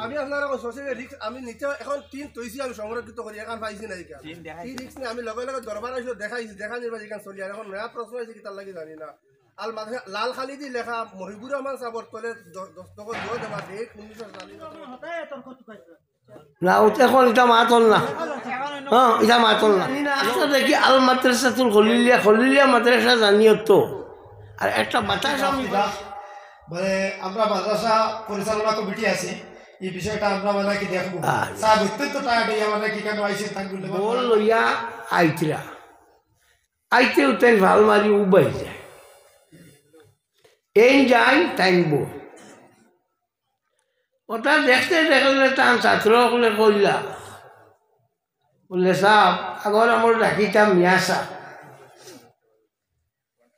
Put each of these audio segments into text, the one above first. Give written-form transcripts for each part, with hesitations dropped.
আমি আপনারা সোশ্যাল রিক্স আমি নিচে এখন তিন তৈছি আমি সংরক্ষিত করি এখন পাইছি না এখানে এই রিক্স নিয়ে আমি লগে লগে দরবার আসলে দেখাইছি দেখা নির্বাচন এখানে চলি আর এখন নয়া প্রশ্ন হয়েছে কি তার লাগে জানি না আল মাঝে লাল খালি দি লেখা মহিবুর রহমান সাবর তলে দস্তখত দিয়ে দেওয়া দেখ 1940 না ওটা এখন এটা মাতল না হ্যাঁ এটা মাতল না আসলে দেখি আল মাদ্রাসাতুল খলিলিয়া মাদ্রাসা জানিও তো আর একটা বাতাস আমি মানে আমরা মাদ্রাসা পরিচালনা কমিটি আছে এই বিষয়টা আমরা মানে কি দেখবো স্যার অত্যন্ত টায়ার্ড হইয়া মানে কি কেন আইসে থাকবে বল লইয়া আইতরা আইতে উঠাই ভাল মারি উবাই যায় এই যাই টাইমব ওটা দেখতে দেখলে টান ছাত্র সকলে কইলা বলে সাহ আগর আমার রাখিতাম মিয়া সাহ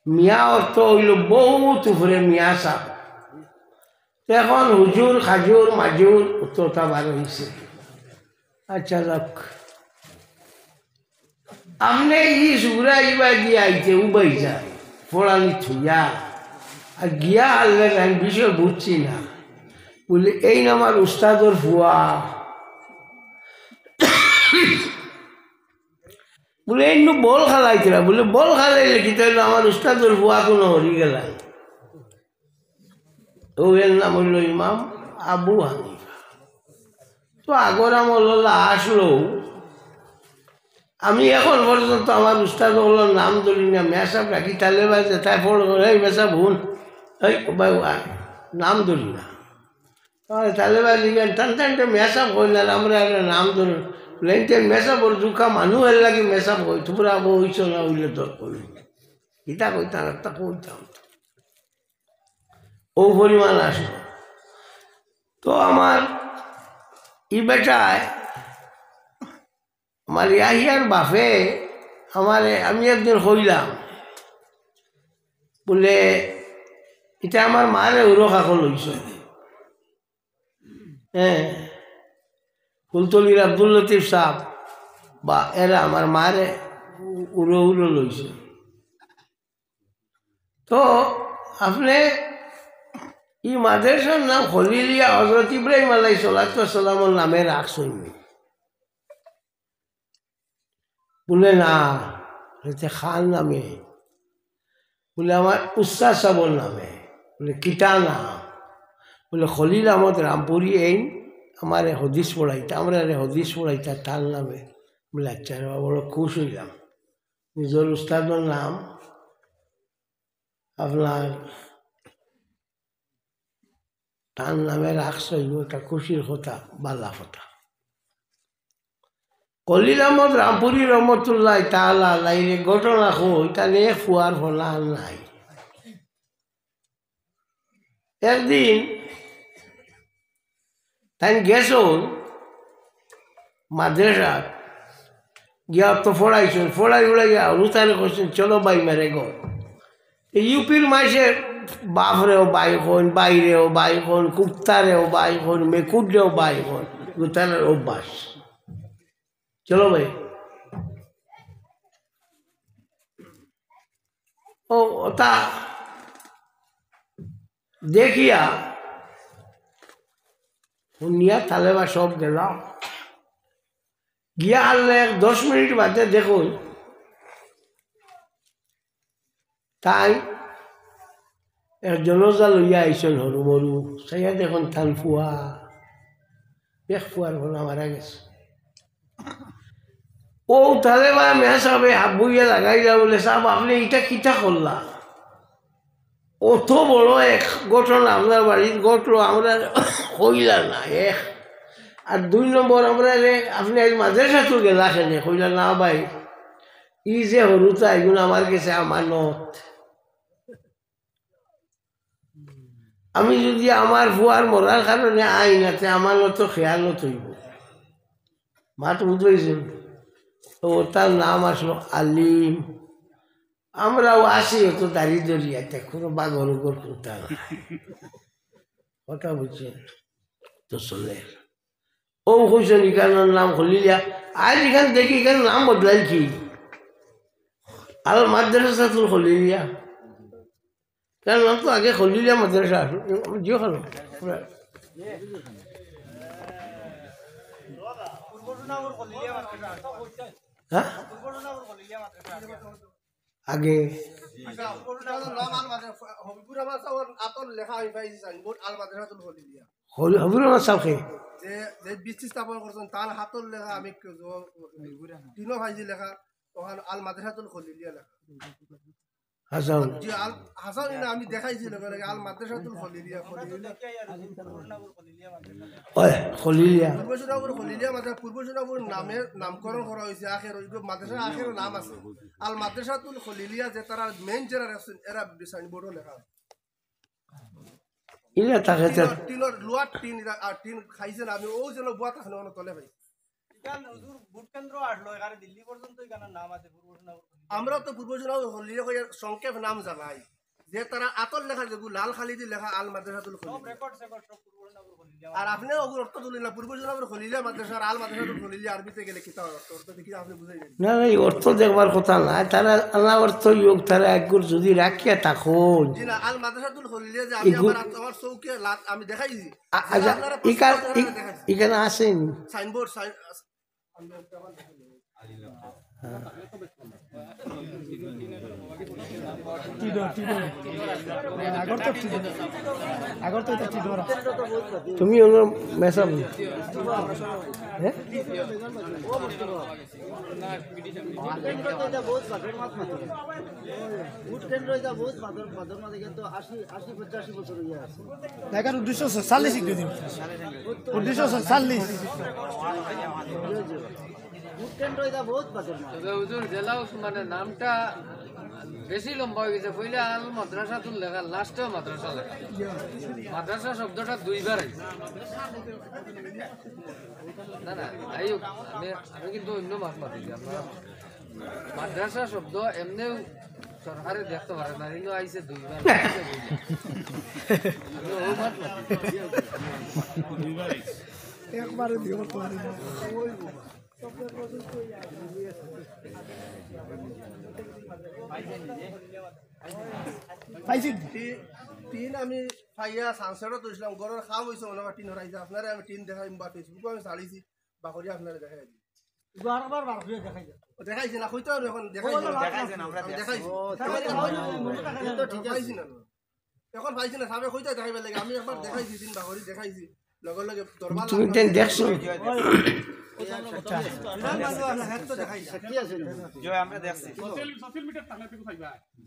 মিয়া অর্থ হইল বহুত উপরে মিয়া সাহ এখন হুজুর খাজুর মাজুর উত্তরটা বার হয়েছে আচ্ছা যাক আপনি ই সুরা ইবা দিয়ে আইতে উবাই যায় পড়ানি থুইয়া আর গিয়া আল্লাহ আমি বিষয় বুঝছি না বলে এই আমার উস্তাদর ফুয়া বলে এই বল খেলাইছিলা বলে বল খেলাইলে কি তাইলে আমার উস্তাদর ফুয়া কোনো হরি গেলাই ও এর নাম হইল ইমাম আবু হানিফা তো আগর আমল্লা আসলো আমি এখন পর্যন্ত আমার উস্তাদ হলোর নাম ধরি না মেসাব রাখি তাহলে বাজে তাই ফোন এই মেসাব ভুল এই নাম ধরি না তাহলে বাজি টান টানটা মেসাব হই না আমরা নাম ধরি প্লেনটেন মেসাব ওর জুকা মানুষ এর লাগে মেসাব হই তোমরা হইছ না হইলে তোর করি ইটা কইতাম একটা কইতাম ও পরিমাণ আসলো তো আমার ই বেটায় আমার ইয়াহিয়ার বাপে আমারে আমি একদিন হইলাম বলে এটা আমার মারে উরখা লইছ হ্যাঁ ফুলতলির আব্দুল লতিফ সাহ বা এরা আমার মারে উড়ো লইছে তো আপনি ই মাদ্রাসার নাম খলিলিয়া হযরত ইব্রাহিম আলাইহিস সালামের নামে রাখছেন বলে না এটা খান নামে বলে আমার উস্তাদ সাহর নামে বলে কিটা না বলে খলিল আহমদ রামপুরি এই আমার হদিস পড়াইতা আমরা হদিস পড়াইতা তার নামে বলে আচ্ছা বড় খুশ হইলাম নিজের উস্তাদর নাম আপনার তার নামে রাখছ এটা খুশির কথা বালা কথা খলিল আহমদ রামপুরি রহমতুল্লাহ তাআলা আলাইহি ঘটনা এটা নিয়ে ফুয়ার ফলা নাই একদিন তাই গেছ মাদ্রাসা গিয়া তো ফড়াইছেন ফড়াই উড়াইয়া রুতারে করছেন চলো বাই মেরে গো ইউপির মাসে বাপরেও বাই হন বাইরেও বাই হন কুত্তারেও বাই হন মেকুডরেও বাই হন রুতারের অভ্যাস চলো ভাই ও ওটা দেখিয়া শুনিয়া তালেবা সব গেলাম গিয়া আনলে 10 মিনিট বাদে দেখুন তাই জনজা লইয়া আইসন হরু মরু সাইয়া দেখুন থান ফুয়া এক ফুয়ার ঘোড়া মারা গেছে ও তাহলে বা মেয়া সাহেবে হাবুইয়া লাগাইলা বলে সাহেব আপনি এটা কিটা করলা অত বড় এক ঘটনা আপনার বাড়ির ঘটলো আমরা কইলা না এক আর 2 নম্বর আমরা আপনি আজ মাদ্রাসা তো গেলা খেলে কইলা না ভাই ই যে হরুতা এগুলো আমার কাছে আমানত আমি যদি আমার ফুয়ার মরার কারণে আই না তে আমানত খেয়ালত হইব মাত বুঝেছেন তো তার নাম আসলো আলিম আমরাও আসি অত দাঁড়িয়ে দরিয়াতে কোনো বাঘর উপর কোথা কথা বুঝছেন তো চলে ও কইছেন এখানের নাম খলিলিয়া আজ এখান দেখি এখানে নাম বদলাইছি আল মাদ্রাসাতুল খলিলিয়া তার নাম তো আগে খলিলিয়া মাদ্রাসা জিও খালো হ্যাঁ আগে হবিবুর রহমান সাহেবের আতর লেখা আমি পাইছি সাইনবোর্ড আল মাদ্রাসাতুল খলিলিয়া হবিবুর রহমান সাহেবকে যে যে বৃষ্টি স্থাপন করছেন তার হাতর লেখা আমি তিনও ভাইজি লেখা ওখানে আল মাদ্রাসাতুল খলিলিয়া লেখা হাসান যে আল হাসান না আমি দেখাইছি লগে লগে আল মাদ্রাসাতুল খলিলিয়া ওই খলিলিয়া পূর্বসুনাপুর খলিলিয়া মাদ্রাসা পূর্বসুনাপুর নামের নামকরণ করা হয়েছে আখের ওই মাদ্রাসার আখের নাম আছে আল মাদ্রাসাতুল খলিলিয়া যে তারা মেইন যারা আছেন এরা সাইনবোর্ডও লেখা ইলা থাকে টিনের লোয়ার টিন আর টিন খাইছেন আমি ও যেন বুয়া থাকে না তলে ভাই আমরা তো পূর্বসুনাপুর খলিলিয়া সংক্ষেপ নাম জানাই যে তারা আতর লেখা যেগুলো লাল খালিদি লেখা আল মাদ্রাসাতুল খলিলিয়া আর আপনি ওগুলো অর্থ তুলেন না পূর্বসুনাপুর খলিলিয়া মাদ্রাসা আর আল মাদ্রাসাতুল খলিলিয়া আরবিতে গেলে কি তার অর্থ দেখি আপনি বুঝাই দেন না এই অর্থ দেখবার কথা না তারা আল্লাহ অর্থ যোগ তারা একগুর যদি রাখিয়া থাকুন জি না আল মাদ্রাসাতুল খলিলিয়া যে আমি আমার চৌকে আমি দেখাইছি এখানে আসেন সাইনবোর্ড তুমি ওনার মেসাব দেখার উদ্দেশ্য 40 দিন উদ্দেশ্য 40 জেলা মানে নামটা বেশি লম্বা হয়ে গেছে পहिले আল মাদ্রাসাতুল লেখা লাস্টেও মাদ্রাসা লেখা মাদ্রাসা শব্দটা দুইবার আইছে না না আমি কিন্তু অন্য মাত মাতিছি আপনার মাদ্রাসা শব্দ এমনিও সরকারে দেখতে পারে না কিন্তু আইছে দুইবার একবারে দিও টিন আমি ফাইয়া সানসেটও তুলছিলাম ঘরের খাম হয়েছে মনে হয় টিন হরাইছে আপনারা আমি টিন দেখাই বা ফেসবুকে আমি ছাড়িছি বাকরি আপনারা দেখাই দিই দেখাইছি না হইতো এখন দেখাইছি না এখন পাইছি না সামনে হইতো দেখাইবার লাগে আমি একবার দেখাইছি তিন বাকরি দেখাইছি লগে লগে দরবার তুমি দেখছো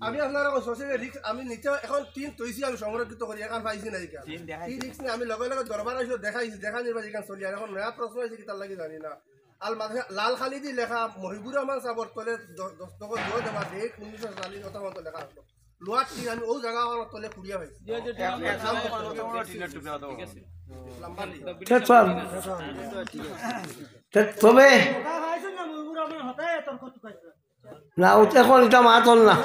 আমি আপনারা সোশ্যাল রিক্স আমি নিচে এখন তিন তৈছি আমি সংরক্ষিত করি এখন পাইছি না এই রিক্স নিয়ে আমি লগে লগে দরবার আসলে দেখাইছি দেখা নির্বাচন এখান চলি আর এখন নয়া প্রশ্ন হয়েছে কি তার লাগে জানি না আল মাদ্রাসা লাল খালিদি লেখা মহিবুর রহমান সাবর তলে দস্তখত দিয়ে দেওয়া দেখ 1940 কথা মতো লেখা আসলো লোয়ার টিন আমি ও জায়গা আমার তলে পুড়িয়া হয়েছে তবে না ওটা এখন এটা মাতল না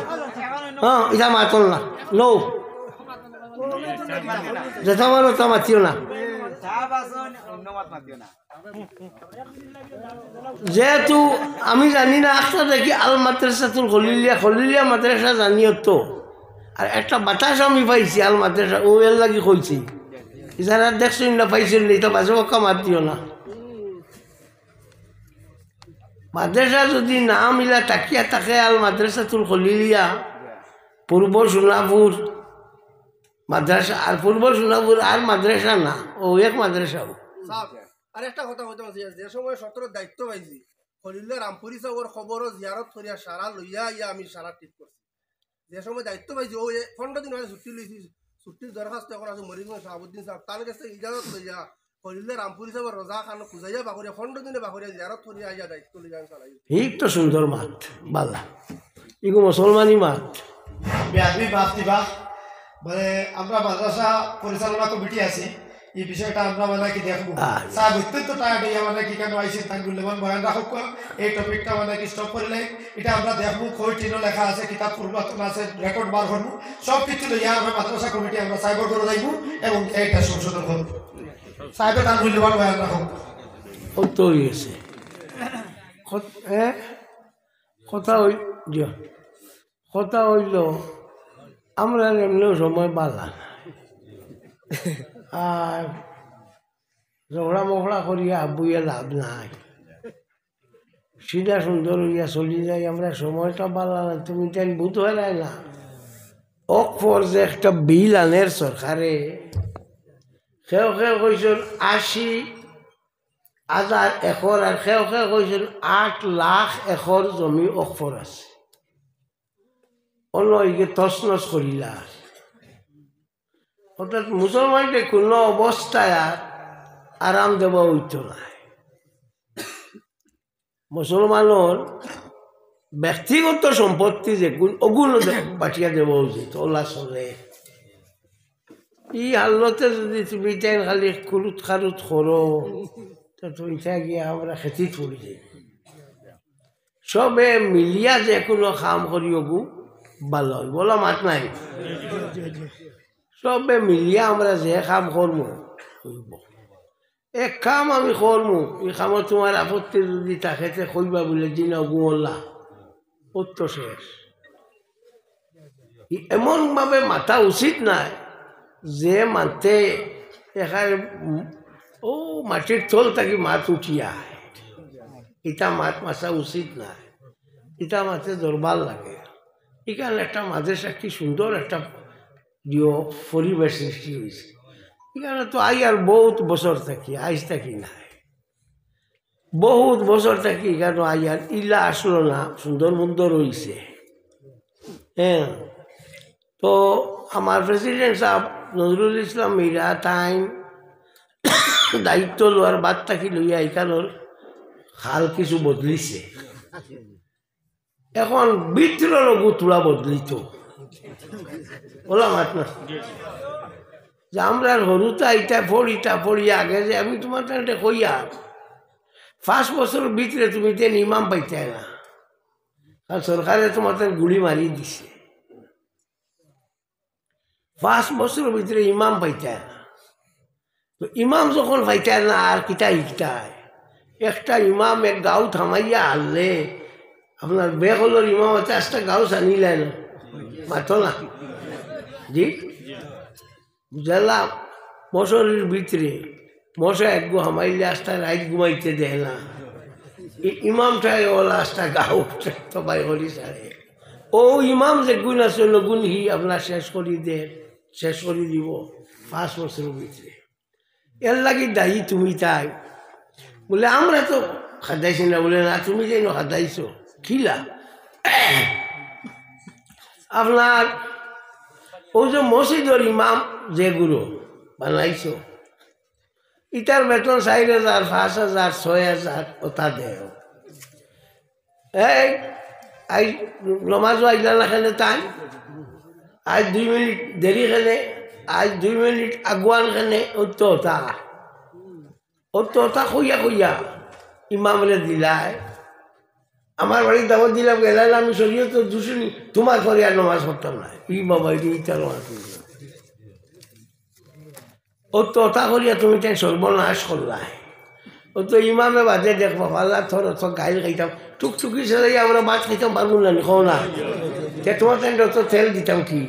হ্যাঁ এটা মাতল না নো যেটা মানে ওটা মাতিও না যেহেতু আমি জানি না একটা দেখি আল মাদ্রাসাতুল খলিলিয়া মাদ্রাসা জানিও তো আর একটা বাতাস আমি পাইছি আল মাদ্রাসা ও এর লাগি কইছি যারা দেখছেন না পাইছেন এটা বাজে পক্কা মাত দিও না মাদ্রাসা যদি না মিলা তাকিয়া থাকে আল মাদ্রাসাতুল খলিলিয়া পূর্ব সোনাপুর মাদ্রাসা আর পূর্ব সোনাপুর আর মাদ্রাসা না ও এক মাদ্রাসাও আর একটা কথা হইতে যে সময় সতেরোর দায়িত্ব পাইছি খলিল্লা রামপুরি সাহর খবরও জিয়ারত করিয়া সারা লইয়া ইয়া আমি সারা ঠিক করছি যে সময় দায়িত্ব পাইছি ও 15 দিন হয়ে ছুটি লইছি ছুটির দরখাস্ত এখন আছে মরিগঞ্জ শাহাবুদ্দিন সাহেব তার কাছে ইজাজত লইয়া খলিল্লা রামপুরি সাহর রোজা খান খুঁজাইয়া বাকরিয়া 15 দিনে বাকরিয়া জিয়ারত করিয়া ইয়া দায়িত্ব লইয়া আমি চালাই ঠিক তো সুন্দর মাত বালা এগো মুসলমানি মাত বেআবি বাপ দিবা মানে আমরা মাদ্রাসা পরিচালনা কমিটি আছি এই বিষয়টা আমরা মানে কি দেখবো স্যার অত্যন্ত টায়ার্ড হয়ে মানে কি কেন আইসি তার মূল্যবান বয়ান রাখুক এই টপিকটা মানে কি স্টপ করলে এটা আমরা দেখবো খোঁজ টিনও লেখা আছে কিতাব পূর্বাতন আছে রেকর্ড বার করবো সব কিছু লইয়া আমরা মাদ্রাসা কমিটি আমরা সাইবার করে যাইব এবং এইটা সংশোধন করবো সাহেবে তার মূল্যবান বয়ান রাখুক কত হয়েছে কথা হইল আমরা এমনিও সময় পালা না আর ঝগড়া মগড়া করিয়া বইয়া লাভ নাই সিধা সুন্দর হইয়া চলি যাই আমরা সময়টা পালা না তুমি তাই বুধ হয়ে না অকফর যে একটা বিল আনের সরকারে সেও কইছেন 80,000 একর আর সেও কইছেন 8 লাখ একর জমি অকফর আছে অন্য ইকে তছনছ করিলা অর্থাৎ মুসলমানকে কোনো অবস্থায় আর আরাম দেওয়া হইত না মুসলমানের ব্যক্তিগত সম্পত্তি যে ওগুলো পাঠিয়ে দেওয়া উচিত ওলা চলে ই হালতে যদি তুমি তাই খালি কুলুত খারুত করো তো তুমি গিয়ে আমরা খেতি পড়ি যাই সবে মিলিয়া যে কোনো কাম করি ওগু ভালো বলো মাত নাই সবে মিলিয়া আমরা যে কাম করবো হইব এক কাম আমি করবো এই কামত তোমার আপত্তি যদি থাকে কইবা বলে দিন অগুলা অত শেষ এমনভাবে মাথা উচিত নাই যে মাতে এখানে ও মাটির তল থাকি মাছ উঠিয়া এটা মাছ মাছা উচিত নাই এটা মাছে দরবার লাগে এখানে একটা মাঝে সাক্ষী সুন্দর একটা পরিবেশ সৃষ্টি হয়েছে এখানে তো আর বহুত বছর থাকি আইস থাকি নাই বহুত বছর থাকি এখানে আর ইলা আসলো না সুন্দর মুন্দর হয়েছে হ্যাঁ তো আমার প্রেসিডেন্ট সাহেব নজরুল ইসলাম মীরা টাইম দায়িত্ব লোৱাৰ বাদ থাকি লইয়া এখানোর হাল কিছু বদলিছে এখন ভিতরের গুতুলা বদলিত বললাম আপনার যে আমরা হরুতা ইটা পড়ি আগে যে আমি তোমার একটা কইয়া 5 বছরের ভিতরে তুমি তেন ইমাম পাইতে না কারণ সরকারে তোমার গুলি মারি দিছে 5 বছরের ভিতরে ইমাম পাইতে না তো ইমাম যখন পাইতে না আর কিটা ইটায় একটা ইমাম এক গাঁও থামাইয়া আনলে আপনার বেকলের ইমাম আছে 5টা গাঁও আনিলেন মাতো না জি বুঝলা মশারির ভিতরে মশা এক গো হামাইলে 5টা রাত ঘুমাইতে দেয় না ইমামটাই ওলা 5টা গাঁও সবাই করি সারে ও ইমাম যে গুণ আছে গুণ হি আপনার শেষ করে দিব 5 বছরের ভিতরে এর লাগি দায়ী তুমি তাই বলে আমরা তো খাদাইছি না বলে না তুমি যেন খাদাইছো খিলা আপনার ও যে মসজিদের ইমাম যেগুলো বানাইছো ইটার বেতন 4,000 5,000 6,000 ওটা দেয় এই আই নমাজও আইলা না খেলে তাই আজ 2 মিনিট দেরি খেলে আজ 2 মিনিট আগুয়ান খেলে ওটা কইয়া ইমামরে দিলাই আমার বাড়ির দাবত দিলাম গেলাম আমি শরীয় তো দুশুনি তোমার ঘরে আর নমাজ পড়তাম না ই বাবা ইটা নমাজ ওটা করিয়া তুমি তাই সর্বনাশ করলাই ও তো ইমামে বাদে দেখবো আল্লাহ থর অত গাইল খাইতাম টুকটুকি ছেড়ে আমরা ভাত খাইতাম পারবো না খাও না তোমার তাই অত তেল দিতাম কি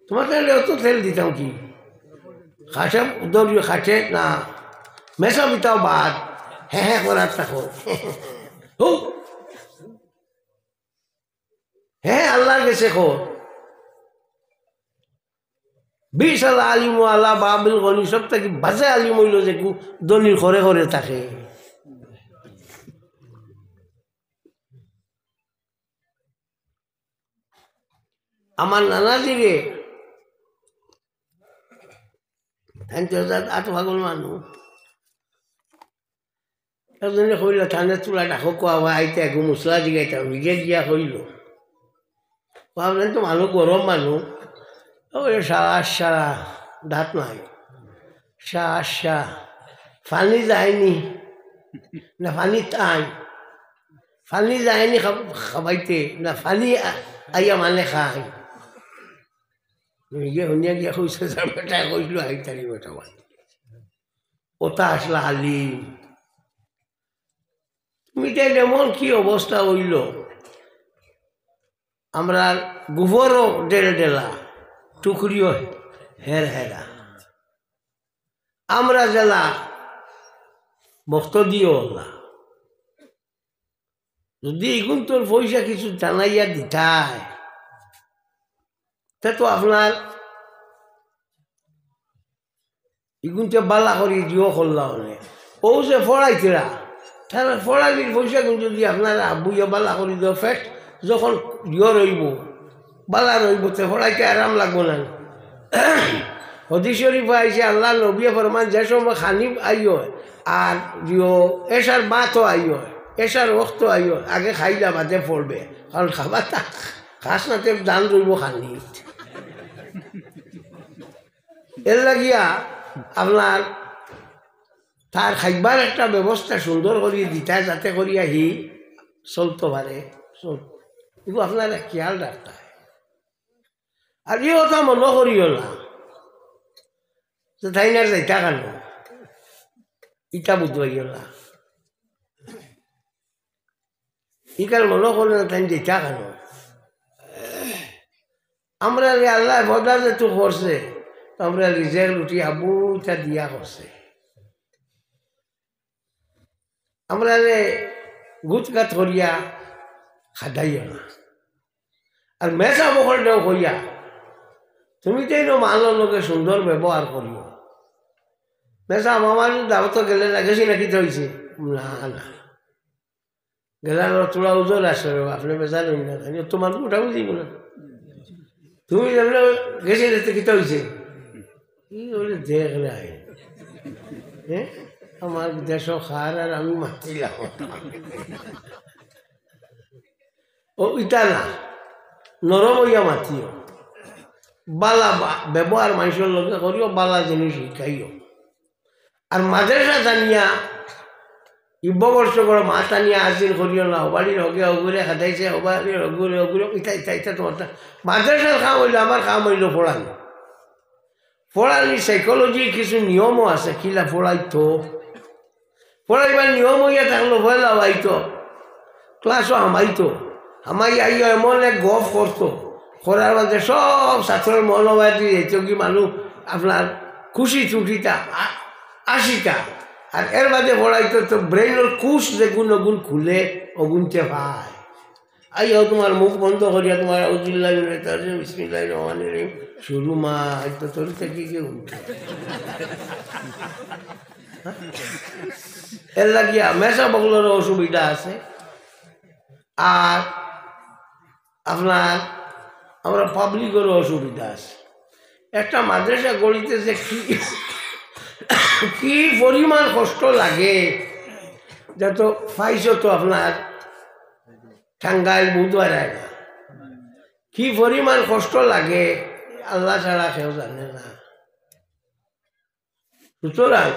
তোমার তাই অত তেল দিতাম কি খাটে দলীয় খাটে না মেশা বিতাও বাদ হ্যাঁ করার থাকো হ্যাঁ আল্লাহর গেছে খো 20 আল্লাহ আলিম আল্লাহ বাবিল গনি সব থাকি বাজে আলিম হইল যে দলিল ঘরে ঘরে থাকে আমার নানাজিরে আট ভাগল মানুষ একজনে কইল ঠান্ডা চুলা ডাকো কোয়া আইতে একো মশলা জিগাইতাম ভিগে দিয়া কইল ভাবলেন তো মানুষ গরম মানুষ ওই সারা দাঁত নাই পানি যায়নি না পানি টান পানি যায়নি খাবাইতে না পানি আইয়া মানে খায় শুনিয়া গিয়া কইছে বেটা কইলো আইতারি বেটা ওটা আসলা আলিম তুমি তাই এমন কি অবস্থা হইল আমরা গোবরও ডেল ডেলা টুকরিও হের হেরা আমরা জেলা বক্ত দিও না যদি এগুন তোর পয়সা কিছু জানাইয়া দিতায় তা তো আপনার এগুনতে বালা করি দিও করলা অনেক ও যে ফড়াইছিলা তাহলে ফড়াইলির পয়সা কিন্তু যদি আপনার আব্বুইয়া বালা করি দিও ফেট যখন ইয়ে রইব বালা রইব তো ফড়াইতে আরাম লাগবো না হদিস শরীফ আইসে আল্লাহ নবী ফরমান যে সময় খানি আইও আর এসার বাতও আইও এসার রক্ত আইও আগে খাইলা বাদে পড়বে কারণ খাবার খাস না তে দান রইব খানি এর লাগিয়া আপনার তার খাইবার একটা ব্যবস্থা সুন্দর করিয়ে দিতা যাতে করিয়া হি চলতে পারে এগুলো আপনার খেয়াল রাখতে হয় আর এই কথা মনে করিও না যে তাই না যাইতা কেন ইটা বুঝবাইও না ইকাল মনে করে না তাই যাইতা কেন আমরা আল্লাহ বদলা যে তো করছে আমরা রিজের লুটি আবুটা দিয়া করছে আমরা গুটগাত করিয়া খাদাইও না আর মেসা বকর দেও করিয়া তুমি তো এই মানর লোকে সুন্দর ব্যবহার করিও মেসা আমার দাওয়াত গেলে না গেছি নাকি তো হয়েছে না না গেলার তোরা ওজন আসে আপনি মেসা লই না তোমার ওটা বুঝিব না তুমি যেমন গেছি না কি তো হয়েছে কি বলে দেখ নাই হ্যাঁ আমার দেশ খার আর আমি মাতিলাম ও ইটা না নরম হইয়া মাতিও বালা ব্যবহার মানুষের লগে করিও বালা জিনিস শিখাইও আর মাদ্রাসা জানিয়া ইব্বর্ষ করে মাথা নিয়ে আসিল করিও না হবাড়ির হগে হগুরে খাদাইছে হবাড়ির হগুরে হগুরে ইটা ইটা ইটা তোমার মাদ্রাসার কাম হইল আমার কাম হইল পড়ানো পড়ালি সাইকোলজির কিছু নিয়মও আছে কিলা পড়াইতো পড়াইবার নিয়ম হইয়া থাকলো পয়লা হইতো ক্লাসও হামাইতো হামাই আইও এমন এক গফ করতো করার মধ্যে সব ছাত্রের মনোভাব দিয়ে যেত কি মানুষ আপনার খুশি ছুটিটা আশিটা আর এর বাদে পড়াইতো তো ব্রেইনের কুশ যে গুণ খুলে অগুনতে ভাই আইও তোমার মুখ বন্ধ করিয়া তোমার উজুল্লাহ বিসমিল্লাহ রহমানির রহিম শুরু মা তো তোর থেকে কি উঠে এর লাগিয়া মেসা বগলের অসুবিধা আছে আর আপনার আমরা পাবলিকেরও অসুবিধা আছে একটা মাদ্রাসা গড়িতে যে কি পরিমাণ কষ্ট লাগে যত পাইছ তো আপনার টাঙ্গাইল বুধবার না কি পরিমাণ কষ্ট লাগে আল্লাহ ছাড়া কেউ জানে না সুতরাং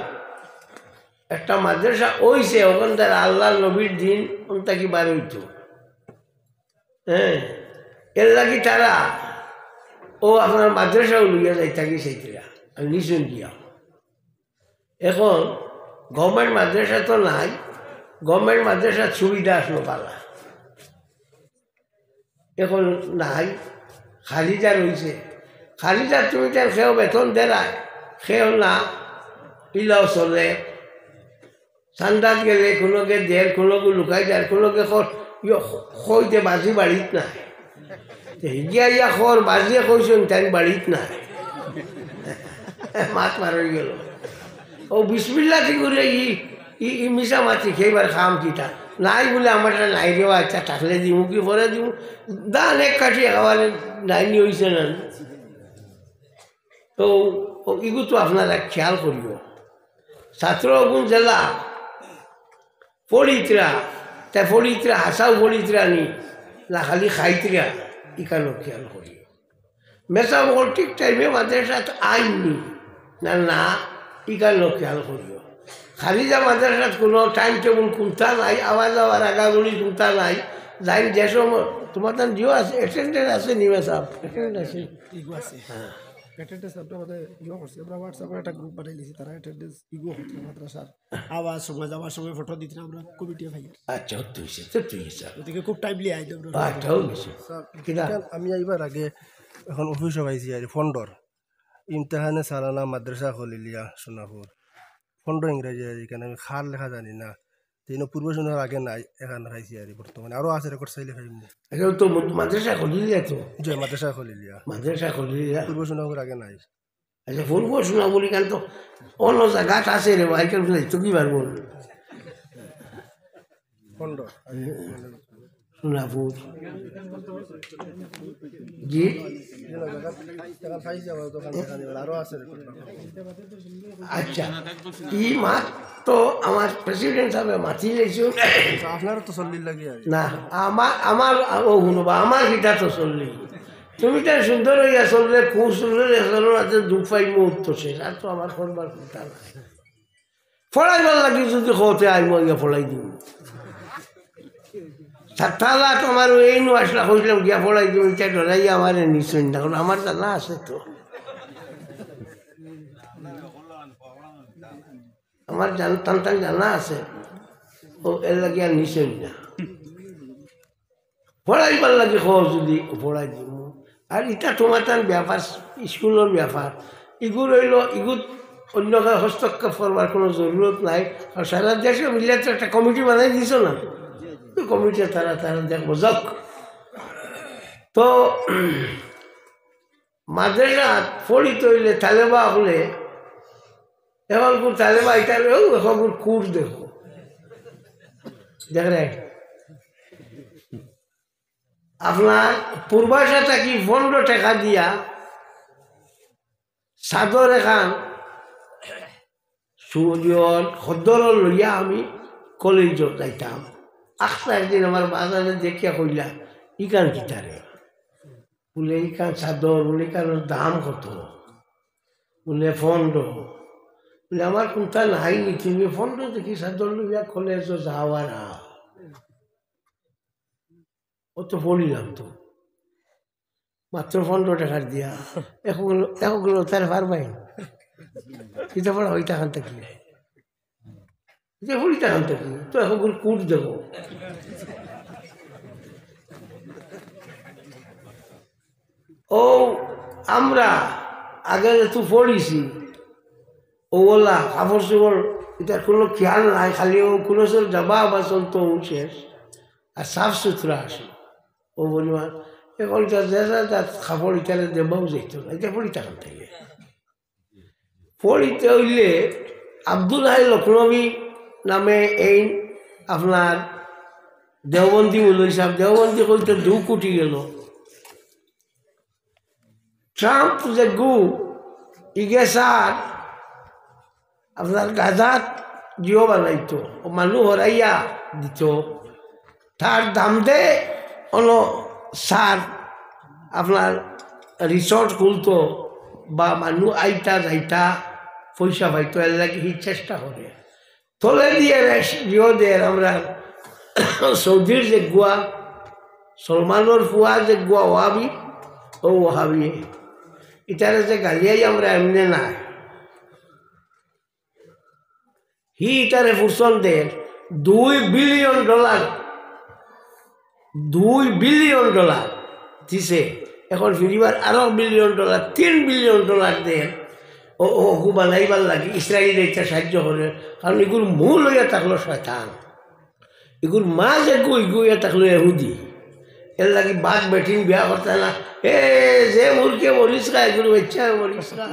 একটা মাদ্রাসা ওইছে ওখান থেকে আল্লাহ নবীর দিন ওনটা কি বার হইত হ্যাঁ এর লাগি তারা ও আপনার মাদ্রাসাও লইয়া যাই থাকি সেইটা আর নিশুন দিয়া এখন গভর্নমেন্ট মাদ্রাসা তো নাই গভর্নমেন্ট মাদ্রাসার সুবিধা আসলো পালা এখন নাই খালিজা রয়েছে খালিজা তুমি তার খেয়েও বেতন দেয় খেয়েও না ইলাও চলে ঠান্ডাত গেলে কোনোকে দেড় কোনোকে লুকাই দেয় কোনোকে কইতে বাজি বাড়িত নাই হিজিয়া ইয়া খর বাজিয়ে কইছেন তাই বাড়িত নাই মাছ মার হয়ে গেল ও বিসমিল্লা কি করে ই মিশা মাছি খেয়েবার খাম কিটা নাই বলে আমার নাই রেওয়া আচ্ছা থাকলে দিমু কি পরে দিমু দান এক কাটিয়ে খাওয়ালে নাইনি হয়েছে না তো ইগু তো আপনারা খেয়াল করিও ছাত্রগুণ জেলা পড়িতরা তাই পড়িতরা হাসাও পড়িতরা নি না খালি খাইতরা ইকানো খেয়াল করিও মেসা বকল ঠিক টাইমে মাদ্রাসা আইননি না না ইকানো খেয়াল করিও খালিজা মাদ্রাসাত কোনো টাইম টেবুল কোনটা নাই আওয়াজ যাওয়ার আগাগুলি কোনটা নাই যাই যে সময় তোমার তার জিও আছে অ্যাটেন্ডেন্ট আছে নিমে সাহেব অ্যাটেন্ডেন্ট আছে হ্যাঁ অ্যাটেন্ডেন্স আমরা মানে ইয়ে করছি আমরা হোয়াটসঅ্যাপে একটা গ্রুপ বানাই দিয়েছি তারা অ্যাটেন্ডেন্স ইগো হচ্ছে মাদ্রাসার আওয়াজ সময় যাওয়ার সময় ফটো দিতে আমরা কমিটি ভাই আচ্ছা তুই স্যার ওদিকে খুব টাইমলি আই আমরা আচ্ছাও গেছে কিনা আমি এইবার আগে এখন অফিসে পাইছি আর ফন্ডর ইমতেহানে সালানা মাদ্রাসা খলিলিয়া সোনাপুর ফন্ড ইংরেজি আর এখানে আমি খার লেখা জানি না তিন পূর্ব শোনার আগে নাই এখানে খাইছি আর বর্তমানে আরও আছে রেকর্ড চাইলে খাইম এখন তো মাদ্রাসা খুলিলিয়া তো যে মাদ্রাসা খলিলিয়া মাদ্রাসা খুলিলিয়া পূর্ব শোনাপুর আগে নাই আচ্ছা ফুলবো শোনা বলি কেন তো অন্য জায়গাত আছে রে ভাই কেন তো কি পারবো ফন্ড সোনাপুর জি খাইছি আমার দোকান আরও আছে রেকর্ড আচ্ছা ই মাত তো আমার প্রেসিডেন্ট সাহেব মাতি লেছো আপনারও তো চল্লিশ লাগে আর না আমার ও শুনবা আমার গীতা তো চললি তুমি তার সুন্দর হইয়া চললে খুব সুন্দর আছে দুঃখ পাই মুহূর্ত শেষ আর তো আমার করবার কথা নাই ফড়াইবার লাগি যদি হতে আইব ইয়া ফড়াই দিব তাহলে তোমার এই নু আসলা কইলাম গিয়া ফড়াই দিব এটা ডরাই আমার নিশ্চয় না কারণ আমার জানা আছে তো আমার টান জানা আছে ও এর লাগে আর নিশ্চয় না পড়াইবার লাগে হ যদি পড়াই দিব আর এটা তোমার তার ব্যাপার স্কুলের ব্যাপার ইগুর হইল ইগুত অন্য হস্তক্ষেপ করবার কোনো জরুরত নাই আর সারা দেশে মিলে তো একটা কমিটি বানাই দিছ না ওই কমিটি তারা দেখবো যাক তো মাদ্রাসা পড়িতে হইলে তালেবা হলে এখন তালেবা এটা এখন কুর দেখো দেখ রে আপনার পূর্বাশা থাকি 15 টাকা দিয়া চাদর এখান সূর্যর খদ্দর লইয়া আমি কলেজ যাইতাম আখটা একদিন আমার বাজারে দেখিয়া কইলা ইকান কিতারে বলে ইকান চাদর বলে ইকানোর দাম কত বলে 15 বলে আমার কোনটা নাই নি তুমি 15 দেখি চাদর লইয়া কলেজ যাওয়া না ও তো পড়িলাম তো মাত্র 15 টাকার দিয়া এগুলো তার পারবাই এটা পড়া হইতে খান থাকি এটা পড়িতে খান থাকি তো এখন কুট দেব ও আমরা আগে তুই পড়িছি ও বললা কাপড় চোপড় এটা কোনো খেয়াল নাই খালি ও কোনো যাবা বাসন তো শেষ আর সাফ সুতরা আসে ও পরিমাণ এখন তার কাপড় ইটারে দেবাও যেত না এটা পড়িতে খান থাকে পড়িতে হইলে আব্দুল হাই লক্ষ্ণবী নামে এই আপনার দেওবন্দি মৌলভী সাহেব দেওবন্দি কইতে 2 কোটি গেল ট্রাম্প যে গু ইগে সার আপনার গাজাত জিও বানাইতো ও মানুষ হরাইয়া দিত তার দাম দে অন সার আপনার রিসর্ট খুলতো বা মানুষ আইতা যাইতা পয়সা পাইতো এর লাগে হি চেষ্টা করে তলে দিয়ে জিও দের আমরা সৌদির যে গুয়া সলমানোর ফুয়া যে গুয়া ওহাবি ও ওহাবি ইটারে যে গালিয়াই আমরা এমনি না হি ইটারে ফুরসন দের $2 বিলিয়ন $2 বিলিয়ন দিছে এখন ফিরিবার আরো $1 বিলিয়ন $3 বিলিয়ন দেন ও ওকু বানাইবার লাগে ইসরায়েল এটা সাহায্য করে কারণ এগুলো মূল হইয়া থাকলো শয়তান এগুলো মা যে গুইয়া থাকলো এহুদি এর লাগে বাঘ বেঠিন বিয়া করতে না এ যে মুরকে মরিস খা এগুলো ইচ্ছা মরিস খা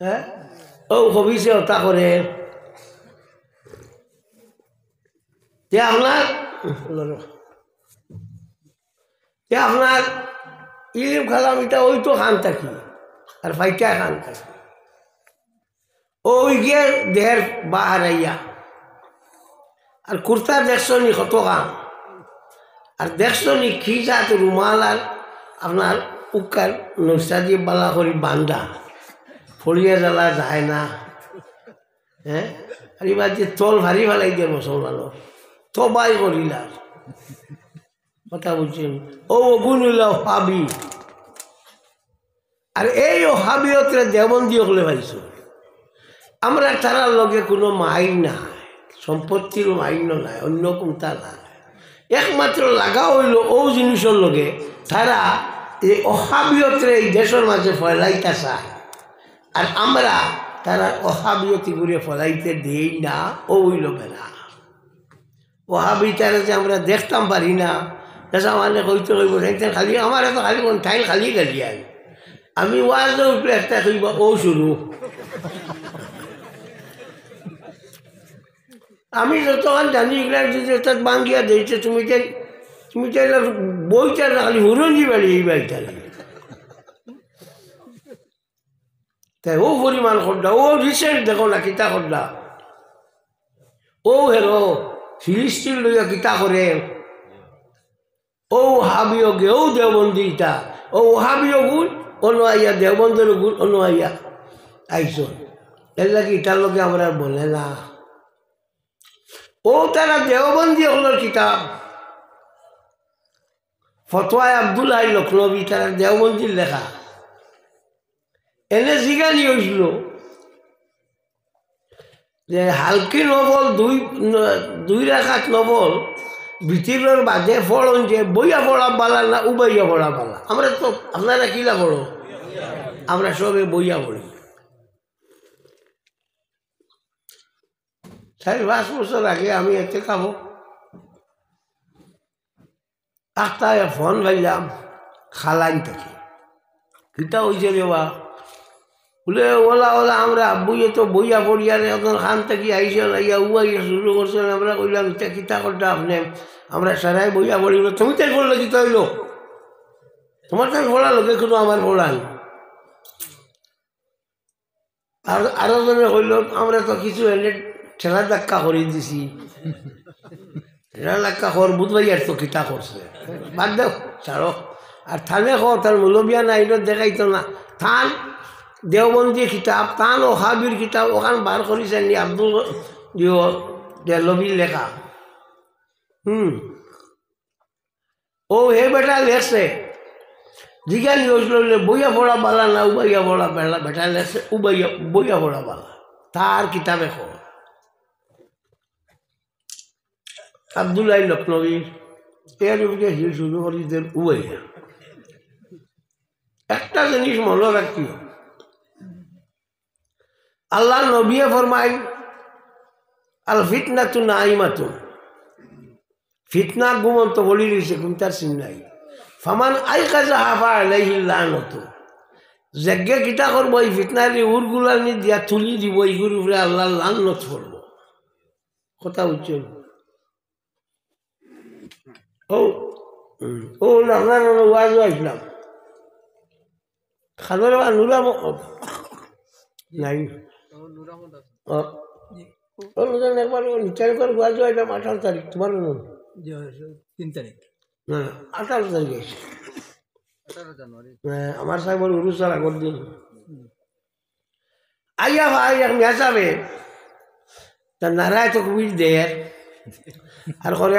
হ্যাঁ ও হবিছে ওটা করে আপনার ইলিম খালাম এটা ওই তো খান থাকি আর ফাইটা খান থাকি ওই গিয়ে দেহের বাহারাইয়া আর কুর্তা দেখছো নি কত কাম আর দেখছো নি কি জাত রুমাল আর আপনার উকার নকশা দিয়ে বালা করি বান্ধা ফড়িয়া জ্বালা যায় না হ্যাঁ আর এবার যে তল ভারী ভালাই দিয়ে মুসলমানর তবাই করিলার কথা বলছেন ও গুণ পাবি আর এই ওহাবিয়তরে দেওবন্দি হলে পাইছো আমরা তারার লগে কোনো মাইন নাই সম্পত্তির মাইনও নাই অন্য কোনটা নাই একমাত্র লাগা হইল ও জিনিসের লগে তারা এই অহাবিয়তরে এই দেশের মাঝে ফলাইতে চায় আর আমরা তারা অহাবিয়তি করে ফলাইতে দেই না ও হইল বেড়া ওহাবি তারা যে আমরা দেখতাম পারি না তাছা মানে কইতে কইব খালি আমার এত খালি কোন ঠাইল খালি গেলি আমি ওয়াজে উঠলে একটা কইব ও শুরু আমি যতক্ষণ জানি এগুলা যদি তার বাঙ্গিয়া দিয়েছে তুমি তো বইটা না খালি হুরঞ্জি বাড়ি এই বাড়িটা তাই ও পরিমাণ খড্ডা ও রিসেন্ট দেখো না কিতা খড্ডা ও হেরো ফিলিস্তিন লইয়া কিতা করে ও হাবিও গে ও দেওবন্দি ইটা ও হাবিও গুণ অন্য আইয়া দেওবন্দের গুণ অন্য আইয়া আইস এর লাগে ইটার লগে আমরা বলে না ও তারা দেওবন্দি হলোর কিতাব ফতোয়ায় আব্দুল্লাহ লখনবী তারা দেওবন্দির লেখা এনে জিগানি হয়েছিল যে হালকি নবল দুই রাখাত নবল ভিতরের বাদে ফলন যে বইয়া পড়া বালা না উবাইয়া পড়া বালা আমরা তো আপনারা কিলা পড়ো আমরা সবে বইয়া পড়ি 4-5 বছর আগে আমি এতে খাবো আখতায় ফোন ভাইলাম খালাইন থেকে কিতা হয়েছে রে বা বলে ওলা ওলা আমরা বইয়ে তো বইয়া পড়িয়া এখন খান থেকে আইসেন আইয়া উবাইয়া শুরু করছেন আমরা কইলাম এটা কিতা করটা আপনি আমরা সারাই বইয়া পড়ি তুমি তাই পড়লে কিতা হইল তোমার তাই পড়া লোকে কোনো আমার পড়াই আর আরো জনে কইল আমরা তো কিছু এনে ঠেলা ধাক্কা করে দিছি ঠেলা ধাক্কা কর বুধবাইয়ার তো কিতা করছে বাদ দেও ছাড়ো আর থানে তার মূলবিয়া নাই দেখাইতো না থান দেওবন্দি কিতাব তান ও হাবির কিতাব ওখান বার করেছেন আব্দুল দেলবির লেখা ও হে বেটা লেখছে জিজ্ঞাসা নিউজ বইয়া পড়া বালা না উবাইয়া পড়া বেলা বেটা লেখছে বইয়া পড়া বালা তার কিতাবে কো আব্দুল্লাহ লখনবী এর উপরে হিল শুরু করেছেন উবাইয়া একটা জিনিস মনে রাখিও আল্লাহ নবিয়ে ফরমাই আল ফিতনা তু নাইমাতু ফিতনা ঘুমন্ত বলি রয়েছে কোনটার চিন নাই ফামান আই কাজা হাফা আলাইহি লানতু যজ্ঞে কিতা করব এই ফিতনার উরগুলা নি দিয়া তুলি দিব এইগুর উপরে আল্লাহ লানত করব কথা হচ্ছে ও আপনার ওয়াজও আসলাম খাবার নুরা নাই একবার নিচার করে ওয়াজও আসলাম 18 তারিখ তোমার 3 তারিখ না 18 তারিখ আমার সাহেবের উরুসার আগর দিন আইয়া ভাই এখন যাবে তা নারায় তো খুবই দেয় আর করে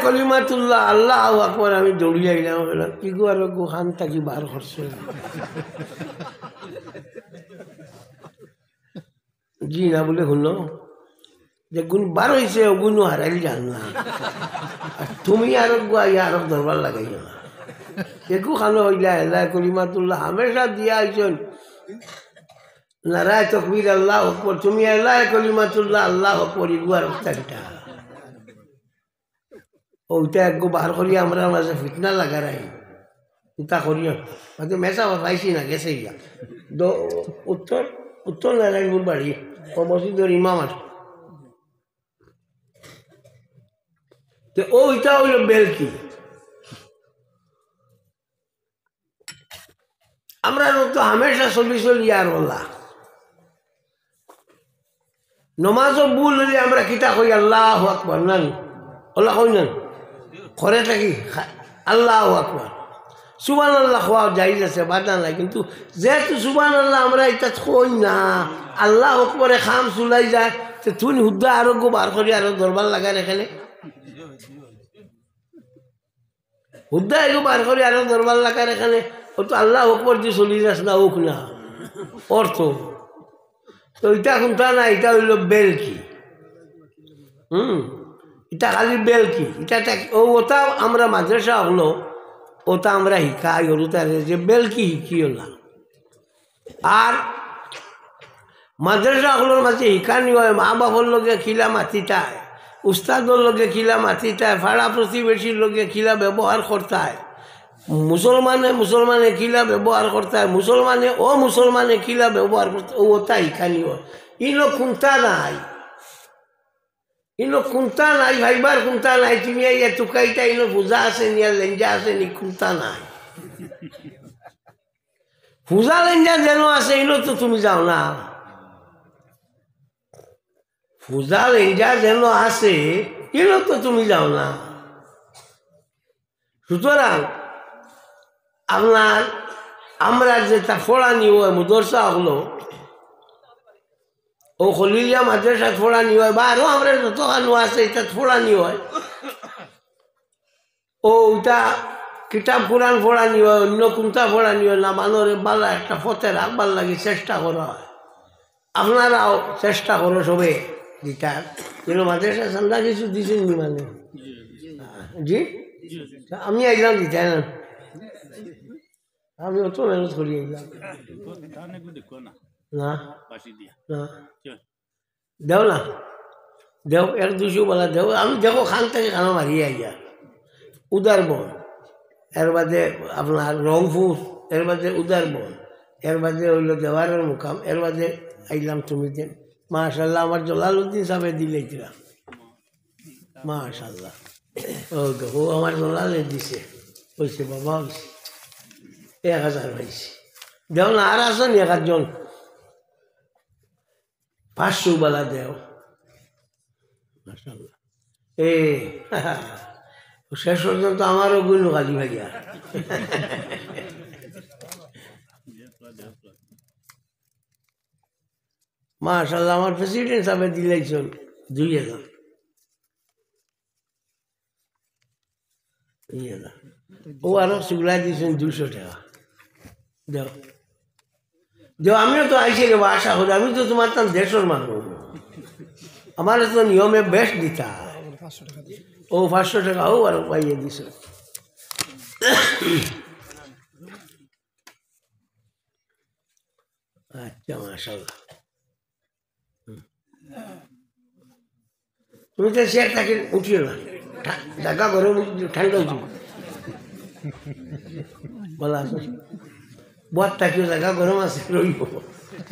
কলিমাতুল্লাহ আল্লাহ আকবার আমি দৌড়িয়ে আইলাম কি গো আর গোখান থাকি বার করছে জি না বলে শুনো যে গুণ বার হয়েছে গুণও হারাইলি জান না তুমি আর আইয়া আর দরবার লাগাই না একু খানো হইলা এলা কলিমাতুল্লাহ হামেশা দিয়া আইছেন নারায় তকবীর আল্লাহ আকবার তুমি এলা কলিমাতুল্লাহ আল্লাহ আকবার ইগুয়ার অবস্থাটা ওইটা একগো বার করিয়া আমরা মাঝে ফিটনা লাগারাই তা করিয়া হয়তো মেসা পাইছি না গেছে গিয়া উত্তর নারায়ণপুর বাড়ি ও মসজিদের ইমাম আছে তো ওইটা হইল বেলকি আমরা তো হামেশা চলি আর ওলা নমাজও ভুল হলে আমরা কিতা কই আল্লাহ আকবার না ওলা কই না ঘরে থাকি আল্লাহ আকবার সুবহানাল্লাহ খাওয়া জায়েজ আছে বাধা নাই কিন্তু যেহেতু সুবহানাল্লাহ আমরা এটা কই না আল্লাহ আকবরে খাম চুলাই যায় তো তুই হুদ্দা আরোগ্য বার করি আরো দরবার লাগায় এখানে হুদ্দা এগো বার করে আরো দরবার লাগার এখানে ও তো আল্লাহ আকবর দিয়ে চলি যাস না হোক না অর্থ তো এটা কোনটা না এটা হইল বেলকি এটা খালি বেলকি এটা ওটা আমরা মাদ্রাসা হলো ওটা আমরা শিকাই হলো তারে যে বেলকি শিখিও না আর মাদ্রাসা হলোর মাঝে শিকানি হয় মা বাবার লগে খিলা মাতিতায় উস্তাদর লগে খিলা মাতিতায় ফাড়া প্রতিবেশীর লগে খিলা ব্যবহার করতায় মুসলমানে খিলা ব্যবহার করতায় মুসলমানে খিলা ব্যবহার করতে ওটা শিকানি হয় ইনো খুঁতা নাই ভাইবার খুঁতা নাই তুমি এই টুকাইটা ইনো পূজা আছে নি আর লেঞ্জা আছে নি খুঁতা নাই পূজা লেঞ্জা যেন আছে ইনো তো তুমি যাও না পূজা লেঞ্জা যেন আছে ইনো তো তুমি যাও না সুতরাং আপনার আমরা যেটা ফোড়ানি হয় মুদরসা হলো ও খলিলিয়া মাদ্রাসা ফোড়ানি হয় বা আরও আমরা যতখানো আছে এটা ফোড়ানি হয় ও ওইটা কিতাব কোরআন ফোড়ানি হয় অন্য কোনটা ফোড়ানি হয় না মানুষের বালা একটা ফতে রাখবার লাগে চেষ্টা করা হয় আপনারাও চেষ্টা করো সবে দিতার কিন্তু মাদ্রাসা চান্দা কিছু দিছেন নি মানে জি আমি একদম দিতাই না আমি অত মেহনত করি একদম না না দেও না দেও 100-200 বলা দেও আমি দেখো খান থেকে খানা মারিয়ে আইয়া উদারবন এর বাদে আপনার রংপুর এর বাদে উদারবন এর বাদে হইল দেওয়ারের মুকাম এর বাদে আইলাম তুমি দেন মাশাল্লাহ আমার জলালুদ্দিন সাহেব দিলেছিলাম মাশাল্লাহ ও আমার জলালে দিছে হয়েছে বাবা হয়েছে 1000 হয়েছে দেও না আর আসেন 1 জন 500 বেলা দেও মাশাল্লাহ শেষ পর্যন্ত আমারও গুণ গালি ভাইয়া মাশাল্লাহ আমার প্রেসিডেন্ট সাহেব দিলেছেন 2000 ও আরো সেগুলা দিয়েছেন 200 টাকা দেও দেও আমিও তো আইসি রে আশা করি আমি তো তোমার তার দেশের মানুষ আমার তো নিয়মে বেশ দিতা ও 500 টাকা ও আর পাইয়ে দিছ আচ্ছা মাশাল্লাহ তুমি তো শেয়ার তাকে উঠিও না ঢাকা ঘরে ঠান্ডা উঠি বলা আছে বর থাকিও জায়গা গরম আছে রইব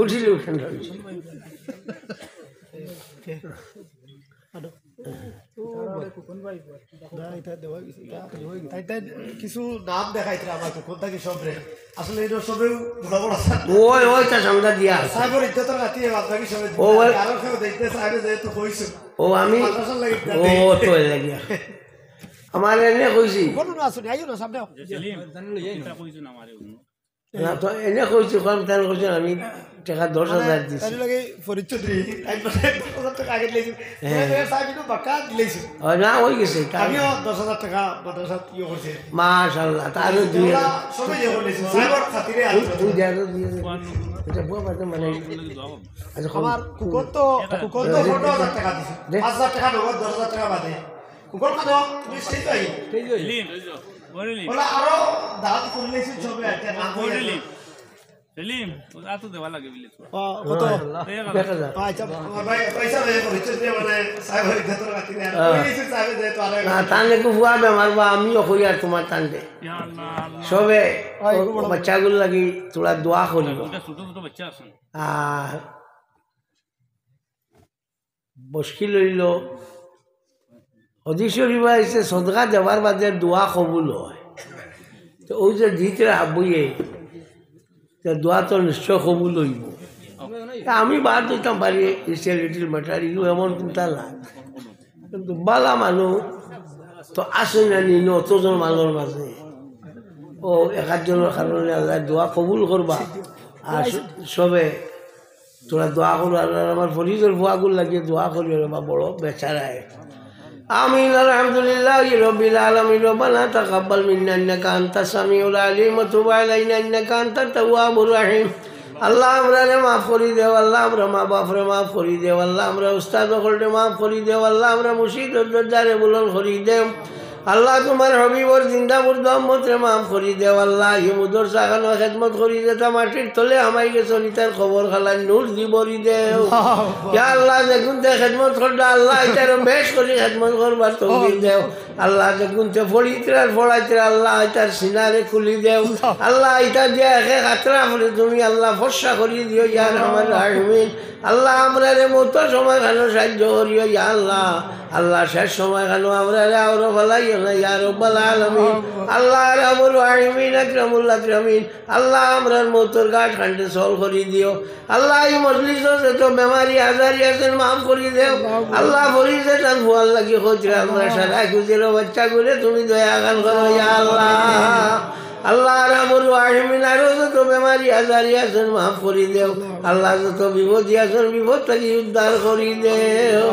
উঠিলেও ঠান্ডা হয়েছে কিছু নাম দেখাইতে আমার কোন থাকি সবরে আসলে এটা সবেও বড় বড় ওই তা সংজ্ঞা দিয়া সাহেবের ইজ্জতের রাতি বাকি সবে আরো কেউ দেখতে সাহেব যেহেতু কইছো ও আমি ও তো লাগিয়া আমার এনে কইছি বলুন আসুন আইও না সামনে না তো এনে কইছি কম তার কইছি আমি টাকা 10,000 দিছি তাই লাগে ফরিদ চৌধুরী একবার 10,000 টাকা আগে দিয়েছি সাহেব বাকা দিয়েছি না হই গেছে আমিও 10,000 টাকা মাদ্রাসা ইয়ে করছি মাশাআল্লাহ তারও 2000 সবে ইয়ে করছি সাহেবের খাতিরে আছো তুই যাও দিয়ে এটা বুয়া বাতে মানে আচ্ছা আমার কুকুর তো 4,000 টাকা দিছি 5,000 টাকা নগদ 10,000 টাকা বাদে কুকুর কত তুমি সেই তো বলে আরো দাঁত করলেছি সবে একটা না করলি সেলিম ওটা তো দেওয়া লাগে বিলে কত দেখা যায় আচ্ছা ভাই পয়সা দেয় পরিচয় দিয়ে মানে সাহেবের ইজ্জতের রাখি না কইছি সাহেব যে তো আরে না তানে কো ফুয়া বেমার বা আমিও কই আর তোমার তানতে ইয়া আল্লাহ সবে বাচ্চাগুলো লাগি তোরা দোয়া করিব ওটা ছোট ছোট বাচ্চা আছেন আর মুশকিল হইল হদিস শরীফ আছে সদকা দেওয়ার বাদে দোয়া কবুল হয় তো ওই যে দিতে আবুয়ে দোয়া তো নিশ্চয় কবুল হইব আমি বাদ দিতাম পারি লিটিল ম্যাটার ইউ এমন কোনটা না কিন্তু বালা মানুষ তো আসে না নি অতজন মানুষের মাঝে ও 1 জনের কারণে আল্লাহ দোয়া কবুল করবা আর সবে তোরা দোয়া করো আর আমার ফরিজের ভুয়াগুলো লাগিয়ে দোয়া করি বা বড় বেচারায় آمين الحمد لله رب العالمين ربنا تقبل منا إنك أنت السميع العليم وتب علينا إنك أنت التواب الرحيم আল্লাহ আমরা মাফ করি দেও আল্লাহ আমরা মা বাপরে মাফ করি দেও আল্লাহ আমরা উস্তাদ হলরে মাফ করি দেও আল্লাহ আমরা মুর্শিদ দরজারে বুলন করি দেও আল্লাহ তোমার হবিবর জিন্দা মুর্দা উম্মতরে মাফ করি দেও আল্লাহ হিমুদর সাখানো খেদমত করি দেতা মাটির তলে আমাই গেছো নিতার খবর খালা নূর দিবরি দেও ইয়া আল্লাহ দেখুন তে খেদমত করদা আল্লাহ এটার বেশ করি খেদমত করবার তৌফিক দেও আল্লাহ দেখুন তে ফড়িতরার ফড়াইতে আল্লাহ এটার সিনারে খুলি দেও আল্লাহ এটা দিয়ে একে খাতরা করে তুমি আল্লাহ ফর্সা করি দিও ইয়া রহমান রাহিমিন আল্লাহ আমরা রে মতো সময় কেন সাহায্য করিও ইয়া আল্লাহ আল্লাহ শেষ সময় কেন আমরা রে আরো ভালাইও না ইয়া রব্বাল আলামিন আল্লাহ রাব্বুল আলামিন আকরামুল আকরামিন আল্লাহ আমরার মতর গাঠ খান্ডে সল করি দিও আল্লাহ এই মজলিসে যত বেমারি আজারি আছেন মাফ করি দেও আল্লাহ ফরিজে তান ফুয়াল লাগি খোঁজরা আমরা সারা খুঁজেরো বাচ্চা করে তুমি দয়া গান করো ইয়া আল্লাহ আল্লাহ রাব্বুল আলামিন আরো যত বেমারি আজারি আছেন মাফ করি দেও আল্লাহ যত বিপদী আছেন বিপদ থেকে উদ্ধার করি দেও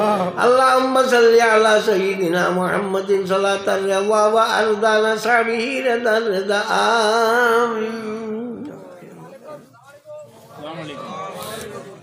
আল্লাহুম্মা সাল্লি আলা সাইয়্যিদিনা মুহাম্মাদিন সাল্লাতান ওয়া আরদানা সাবিহি রাদান রাদা আমিন আসসালামু আলাইকুম